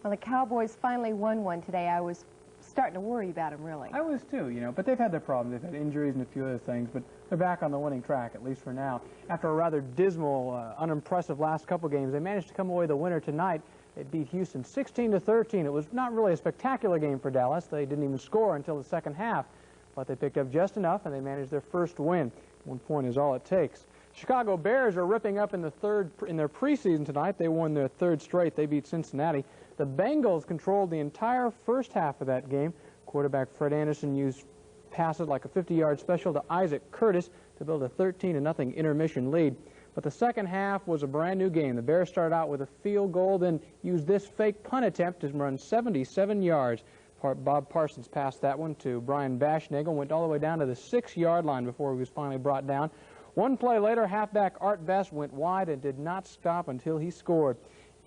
Well, the Cowboys finally won one today. I was starting to worry about them, really. I was too, you know, but they've had their problems. They've had injuries and a few other things, but they're back on the winning track, at least for now. After a rather dismal, unimpressive last couple games, they managed to come away the winner tonight. They beat Houston 16-13. It was not really a spectacular game for Dallas. They didn't even score until the second half, but they picked up just enough, and they managed their first win. 1 point is all it takes. Chicago Bears are ripping up in their preseason tonight. They won their third straight. They beat Cincinnati. The Bengals controlled the entire first half of that game. Quarterback Fred Anderson used passes like a 50-yard special to Isaac Curtis to build a 13-0 intermission lead. But the second half was a brand-new game. The Bears started out with a field goal, then used this fake punt attempt to run 77 yards. Bob Parsons passed that one to Brian Bashnagel, went all the way down to the 6-yard line before he was finally brought down. One play later, halfback Art Best went wide and did not stop until he scored.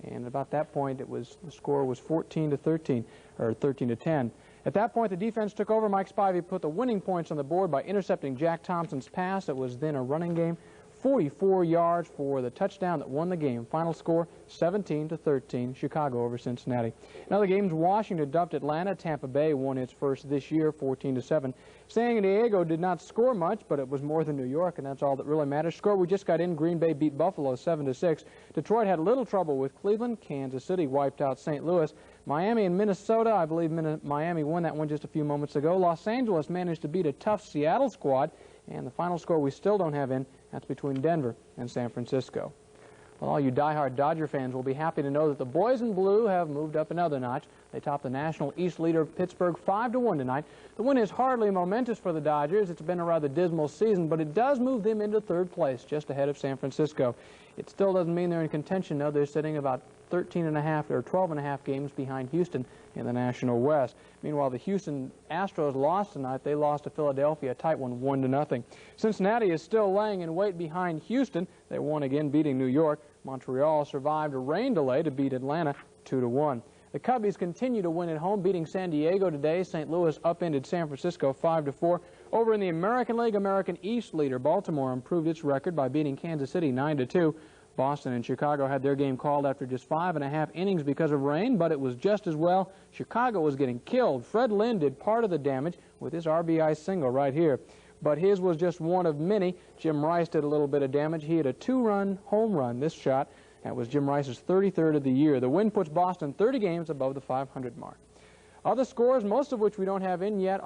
And about that point, the score was 14-13, or 13-10. At that point, the defense took over. Mike Spivey put the winning points on the board by intercepting Jack Thompson's pass. It was then a running game. 44 yards for the touchdown that won the game. Final score, 17-13, Chicago over Cincinnati. In other games, Washington dumped Atlanta. Tampa Bay won its first this year, 14-7. San Diego did not score much, but it was more than New York, and that's all that really matters. Score we just got in, Green Bay beat Buffalo 7-6. Detroit had little trouble with Cleveland. Kansas City wiped out St. Louis. Miami and Minnesota, I believe Miami won that one just a few moments ago. Los Angeles managed to beat a tough Seattle squad, and the final score we still don't have in. That's between Denver and San Francisco. Well, all you diehard Dodger fans will be happy to know that the boys in blue have moved up another notch. They topped the National East leader Pittsburgh 5-1 tonight. The win is hardly momentous for the Dodgers. It's been a rather dismal season, but it does move them into third place, just ahead of San Francisco. It still doesn't mean they're in contention, though. They're sitting about 13.5 or 12.5 games behind Houston in the National West. Meanwhile, the Houston Astros lost tonight. They lost to Philadelphia, a tight one, 1-0. Cincinnati is still laying in wait behind Houston. They won again, beating New York. Montreal survived a rain delay to beat Atlanta 2-1. The Cubbies continue to win at home, beating San Diego today. St. Louis upended San Francisco 5-4. Over in the American League, American East leader Baltimore improved its record by beating Kansas City 9-2. Boston and Chicago had their game called after just 5.5 innings because of rain, but it was just as well. Chicago was getting killed. Fred Lynn did part of the damage with his RBI single right here, but his was just one of many. Jim Rice did a little bit of damage. He had a 2-run home run this shot. That was Jim Rice's 33rd of the year. The win puts Boston 30 games above the 500 mark. Other scores, most of which we don't have in yet.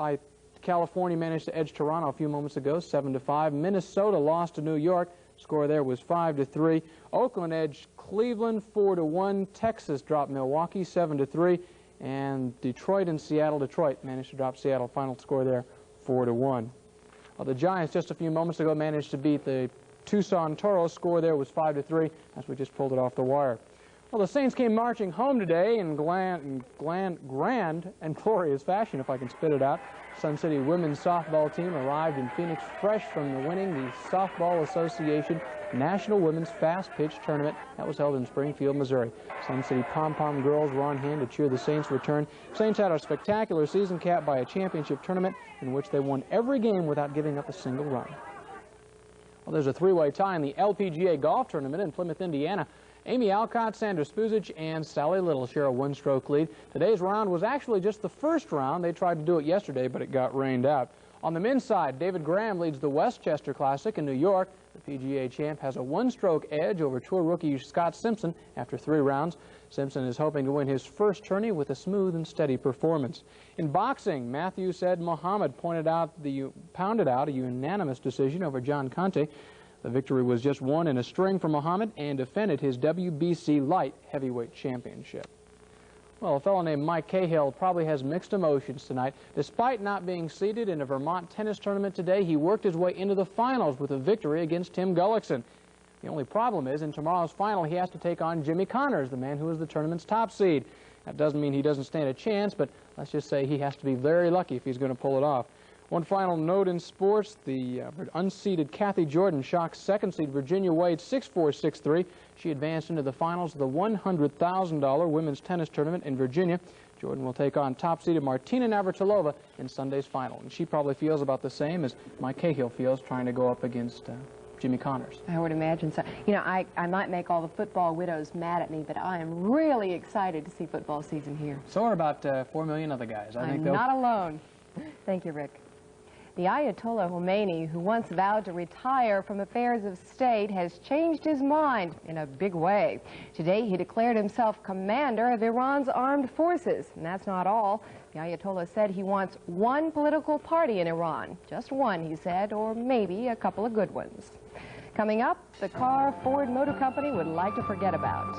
California managed to edge Toronto a few moments ago, 7-5. Minnesota lost to New York. Score there was 5-3. Oakland edged Cleveland 4-1. Texas dropped Milwaukee 7-3. And Detroit and Seattle. Detroit managed to drop Seattle. Final score there 4-1. Well, the Giants just a few moments ago managed to beat the Tucson Toros. Score there was 5-3 as we just pulled it off the wire. Well, the Saints came marching home today in grand and glorious fashion, if I can spit it out. Sun City women's softball team arrived in Phoenix fresh from winning the Softball Association National Women's Fast Pitch Tournament that was held in Springfield, Missouri. Sun City pom-pom girls were on hand to cheer the Saints' return. Saints had a spectacular season capped by a championship tournament in which they won every game without giving up a single run. Well, there's a three-way tie in the LPGA golf tournament in Plymouth, Indiana. Amy Alcott, Sandra Spuzic, and Sally Little share a one-stroke lead. Today's round was actually just the first round. They tried to do it yesterday, but it got rained out. On the men's side, David Graham leads the Westchester Classic in New York. The PGA champ has a one-stroke edge over tour rookie Scott Simpson after 3 rounds. Simpson is hoping to win his first tourney with a smooth and steady performance. In boxing, Matthew Said Muhammad pounded out a unanimous decision over John Conteh. The victory was just one in a string for Muhammad and defended his WBC light heavyweight championship. Well, a fellow named Mike Cahill probably has mixed emotions tonight. Despite not being seeded in a Vermont tennis tournament today, he worked his way into the finals with a victory against Tim Gullickson. The only problem is in tomorrow's final he has to take on Jimmy Connors, the man who is the tournament's top seed. That doesn't mean he doesn't stand a chance, but let's just say he has to be very lucky if he's going to pull it off. One final note in sports, the unseeded Kathy Jordan shocked second-seed Virginia Wade 6-4, 6-3. She advanced into the finals of the $100,000 women's tennis tournament in Virginia. Jordan will take on top-seeded Martina Navratilova in Sunday's final. And she probably feels about the same as Mike Cahill feels trying to go up against Jimmy Connors. I would imagine so. You know, I might make all the football widows mad at me, but I am really excited to see football season here. So are about 4 million other guys. I'm not alone. Thank you, Rick. The Ayatollah Khomeini, who once vowed to retire from affairs of state, has changed his mind in a big way. Today, he declared himself commander of Iran's armed forces. And that's not all. The Ayatollah said he wants one political party in Iran. Just one, he said, or maybe a couple of good ones. Coming up, the car Ford Motor Company would like to forget about.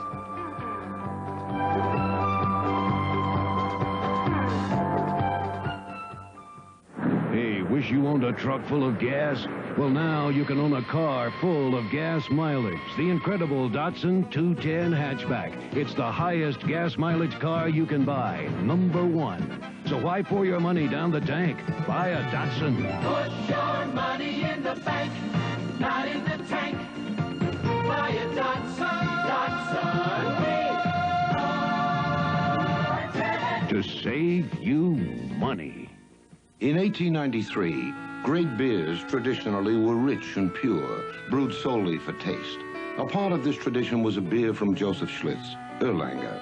Hey, wish you owned a truck full of gas? Well, now you can own a car full of gas mileage. The incredible Datsun 210 hatchback. It's the highest gas mileage car you can buy. #1. So why pour your money down the tank? Buy a Datsun. Put your money in the bank, not in the tank. Buy a Datsun. Datsun. To save you money. In 1893, great beers traditionally were rich and pure, brewed solely for taste. A part of this tradition was a beer from Joseph Schlitz, Erlanger.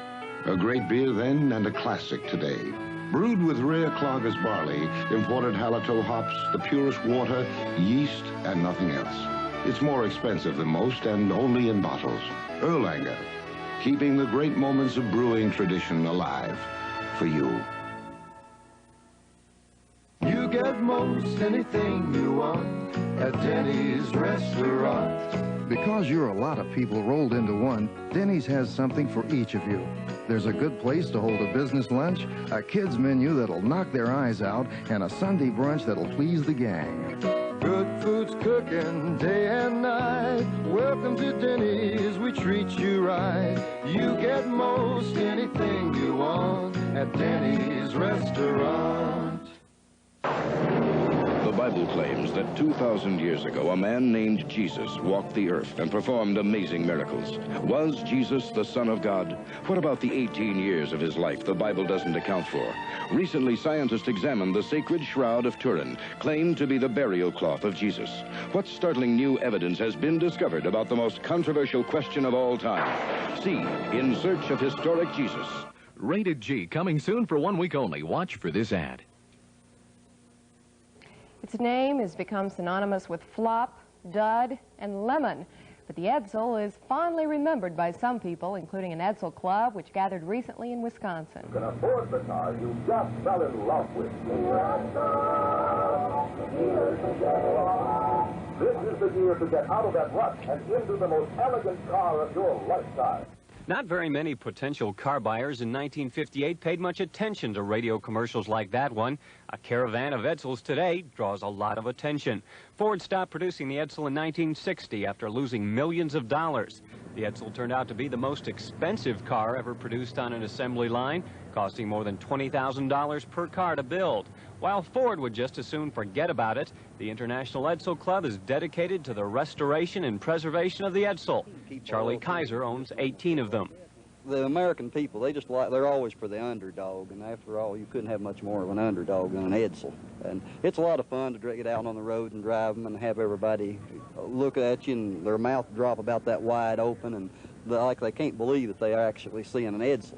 A great beer then and a classic today. Brewed with rare Cloggers barley, imported Hallertau hops, the purest water, yeast, and nothing else. It's more expensive than most and only in bottles. Erlanger, keeping the great moments of brewing tradition alive for you. You get most anything you want at Denny's restaurant. Because you're a lot of people rolled into one, Denny's has something for each of you. There's a good place to hold a business lunch, a kids menu that'll knock their eyes out, and a Sunday brunch that'll please the gang. Good food's cooking day and night. Welcome to Denny's, we treat you right. You get most anything you want at Denny's restaurant. The Bible claims that 2,000 years ago, a man named Jesus walked the earth and performed amazing miracles. Was Jesus the Son of God? What about the 18 years of his life the Bible doesn't account for? Recently, scientists examined the sacred Shroud of Turin, claimed to be the burial cloth of Jesus. What startling new evidence has been discovered about the most controversial question of all time? See, In Search of Historic Jesus. Rated G, coming soon for 1 week only. Watch for this ad. Its name has become synonymous with flop, dud, and lemon. But the Edsel is fondly remembered by some people, including an Edsel club, which gathered recently in Wisconsin. You can afford the car you just fell in love with. This is the year to get out of that rut and into the most elegant car of your lifetime. Not very many potential car buyers in 1958 paid much attention to radio commercials like that one. A caravan of Edsels today draws a lot of attention. Ford stopped producing the Edsel in 1960 after losing millions of dollars. The Edsel turned out to be the most expensive car ever produced on an assembly line, costing more than $20,000 per car to build. While Ford would just as soon forget about it, the International Edsel Club is dedicated to the restoration and preservation of the Edsel. Charlie Kaiser owns 18 of them. The American people, they're always for the underdog, and after all, you couldn't have much more of an underdog than an Edsel. And it's a lot of fun to get out on the road and drive them and have everybody look at you and their mouth drop about that wide open, and like they can't believe that they are actually seeing an Edsel.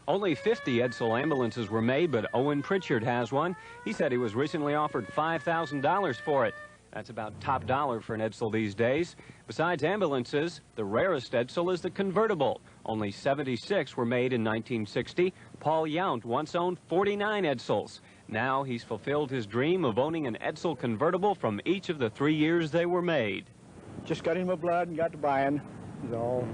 Only 50 Edsel ambulances were made, but Owen Pritchard has one. He said he was recently offered $5,000 for it. That's about top dollar for an Edsel these days. Besides ambulances, the rarest Edsel is the convertible. Only 76 were made in 1960. Paul Yount once owned 49 Edsels. Now he's fulfilled his dream of owning an Edsel convertible from each of the 3 years they were made. Just got in my blood and got to buying. So,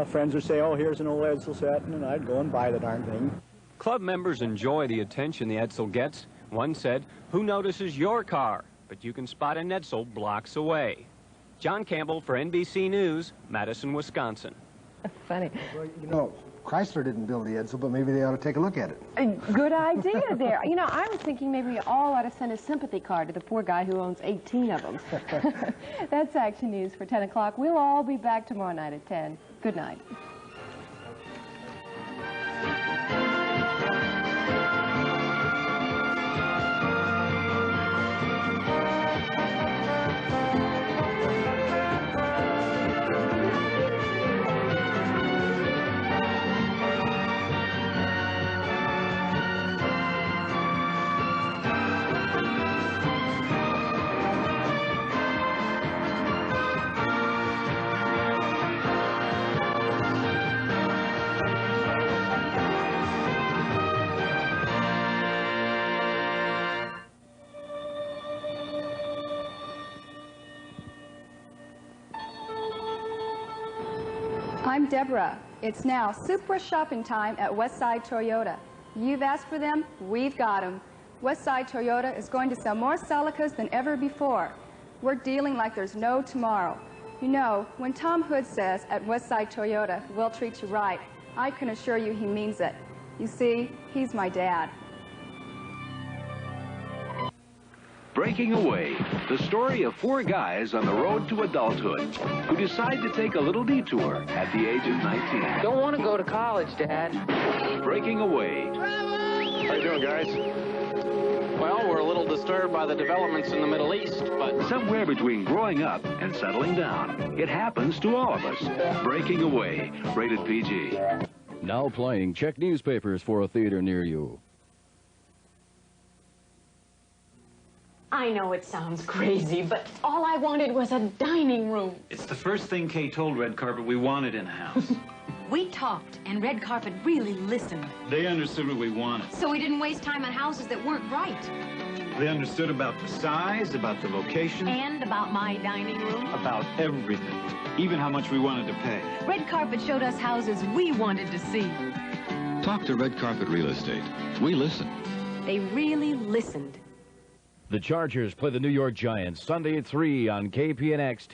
friends would say, oh, here's an old Edsel set, and I'd go and buy the darn thing. Club members enjoy the attention the Edsel gets. One said, "Who notices your car? But you can spot an Edsel blocks away." John Campbell for NBC News, Madison, Wisconsin. Funny. Well, you know, Chrysler didn't build the Edsel, but maybe they ought to take a look at it. Good idea there. You know, I was thinking maybe we all ought to send a sympathy card to the poor guy who owns 18 of them. That's Action News for 10 o'clock. We'll all be back tomorrow night at 10. Good night. I'm Deborah. It's now super shopping time at Westside Toyota. You've asked for them, we've got them. Westside Toyota is going to sell more Celicas than ever before. We're dealing like there's no tomorrow. You know, when Tom Hood says at Westside Toyota, we'll treat you right, I can assure you he means it. You see, he's my dad. Breaking Away, the story of 4 guys on the road to adulthood who decide to take a little detour at the age of 19. Don't want to go to college, Dad. Breaking Away. How you doing, guys? Well, we're a little disturbed by the developments in the Middle East, but... Somewhere between growing up and settling down. It happens to all of us. Breaking Away, rated PG. Now playing. Check newspapers for a theater near you. I know it sounds crazy, but all I wanted was a dining room. It's the first thing Kay told Red Carpet we wanted in a house. We talked, and Red Carpet really listened. They understood what we wanted. So we didn't waste time on houses that weren't right. They understood about the size, about the location. And about my dining room. About everything, even how much we wanted to pay. Red Carpet showed us houses we wanted to see. Talk to Red Carpet Real Estate. We listen. They really listened. The Chargers play the New York Giants Sunday at 3 on KPNX TV.